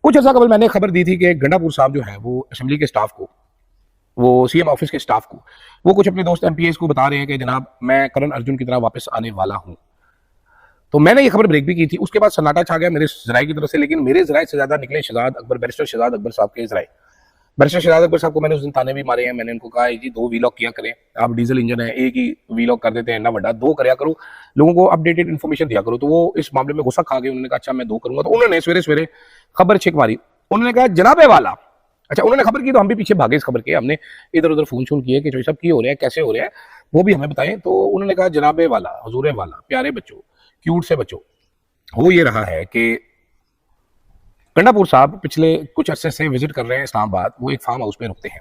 कुछ अर्सा कबल मैंने खबर दी थी कि गंडापुर साहब जो है वो असेंबली के स्टाफ को, वो सीएम ऑफिस के स्टाफ को, वो कुछ अपने दोस्त एमपीएस को बता रहे हैं कि जनाब मैं करण अर्जुन की तरह वापस आने वाला हूं। तो मैंने ये खबर ब्रेक भी की थी। उसके बाद सन्नाटा छा गया मेरे जराये की तरफ से, लेकिन मेरे जराये से ज्यादा निकले शहजाद अकबर, बैरिस्टर शहजाद अकबर साहब के जराये। बैरिस्टर शहजाद अकबर साहब को मैंने उस दिन ताने भी मारे हैं। मैंने उनको कहा जी 2 वीलॉग किया करें, आप डीजल इंजन है, एक ही वीलॉग कर देते हैं ना बड़ा, 2 करया करो, लोगों को अपडेटेड इन्फॉर्मेशन दिया करो। तो वो इस मामले में गुस्सा खा गए। उन्होंने कहा अच्छा मैं 2 करूंगा। तो उन्होंने सवेरे सवेरे खबर छिक मारी। उन्होंने कहा जनाबे वाला, अच्छा उन्होंने खबर की तो हम भी पीछे भागे इस खबर के। हमने इधर उधर फोन शोन किए कि जो सब की हो रहा है, कैसे हो रहा है, वो भी हमें बताएं। तो उन्होंने कहा जनाबे वाला, हुजूरे वाला, प्यारे बच्चों, क्यूट से बच्चों, हो ये रहा है कि गंडापुर साहब पिछले कुछ अरसे से विजिट कर रहे हैं इस्लामाबाद। वो एक फार्म हाउस पे रुकते हैं।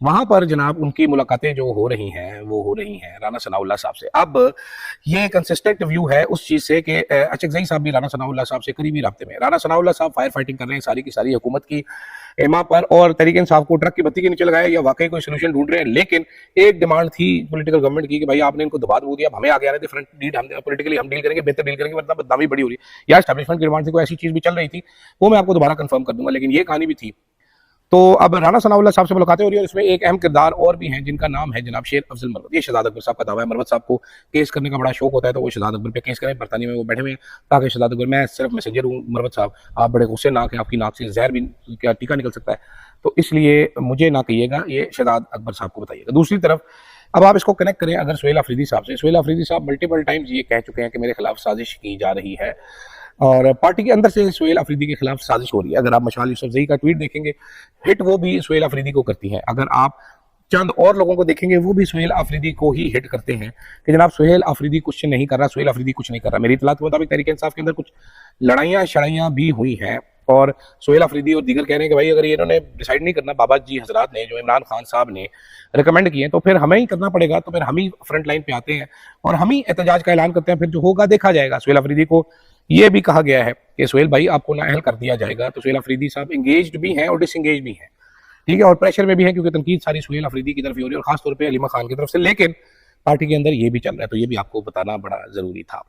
वहां पर जनाब उनकी मुलाकातें जो हो रही हैं वो हो रही हैं राना सनाउल्लाह साहब से। अब ये कंसिस्टेंट व्यू है उस चीज से कि अचकजई साहब भी राना सनाउल्लाह साहब से करीबी राब्ते में। राना सनाउल्लाह साहब फायर फाइटिंग कर रहे हैं सारी की सारी हुकूमत की एमा पर, और तहरीक इंसाफ को ट्रक की बत्ती के नीचे लगाया या वाकई कोई सोल्यूशन ढूंढ रहे हैं। लेकिन एक डिमांड थी पॉलिटिकल गवर्नमेंट की कि भाई आपने इनको दबा दिया, अब हमें आगे आने थे, फ्रंट डील हम पॉलिटिकली हम डील करेंगे, बेहतर डील करेंगे, वरना बदनामी बड़ी हो रही है। या एस्टैब्लिशमेंट की डिमांड थी, कोई ऐसी चीज भी चल रही थी, वो मैं आपको दोबारा कंफर्म कर दूंगा, लेकिन ये कहानी भी थी। तो अब राना सनाउल्लाह साहब से मुलाकातें हो रही है और इसमें एक अहम किरदार और भी हैं जिनका नाम है जनाब शेर अफजल मरवत। ये शहजाद अकबर साहब का दावा है। मरवत साहब को केस करने का बड़ा शौक होता है, तो वो शहजाद अकबर पे केस करें। बरतानिया में वो बैठे हुए हैं ताकि शहजाद अकबर, मैं सिर्फ मैसेंजर हूँ, मरवत साहब आप बड़े गुस्से नाक हैं, आपकी नाक से जहर भी क्या टीका निकल सकता है, तो इसलिए मुझे ना कहिएगा, ये शहजाद अकबर साहब को बताइएगा। दूसरी तरफ अब आप इसको कनेक्ट करें अगर सुहेल अफरीदी साहब से। सुहेल अफरीदी साहब मल्टीपल टाइम्स ये कह चुके हैं कि मेरे खिलाफ साजिश की जा रही है और पार्टी के अंदर से सुहेल अफरीदी के खिलाफ साजिश हो रही है। अगर आप मशाल यूसुफजई का ट्वीट देखेंगे, हिट वो भी सुहेल अफरीदी को करती है। अगर आप चंद और लोगों को देखेंगे, वो भी सुहेल अफरीदी को ही हिट करते हैं कि जनाब सुहेल अफरीदी कुछ नहीं कर रहा, सुहेल अफरीदी कुछ नहीं कर रहा। मेरी इत्तलात के मुताबिक तहरीक इंसाफ के अंदर कुछ लड़ाइयाँ शड़ाइयाँ भी हुई हैं और सुहेल अफरीदी और दीगर कह रहे हैं कि भाई अगर ये इन्होंने डिसाइड नहीं करना, बाबा जी हजरात ने, जो इमरान खान साहब ने रिकमेंड किए, तो फिर हमें ही करना पड़ेगा। तो फिर हम ही फ्रंट लाइन पे आते हैं और हम ही एहतजाज का ऐलान करते हैं, फिर जो होगा देखा जाएगा। सुहेल अफरीदी को ये भी कहा गया है कि सुहेल भाई आपको नाअहल कर दिया जाएगा। तो सुहेल अफरीदी साहब इंगेज्ड भी हैं और डिसएंगेज भी हैं, ठीक है, और प्रेशर में भी है क्योंकि तनकीद सारी सुहेल अफरीदी की तरफ ही हो रही है और खासतौर पर अलीमा खान की तरफ से। लेकिन पार्टी के अंदर ये भी चल रहा है, तो ये भी आपको बताना बड़ा जरूरी था।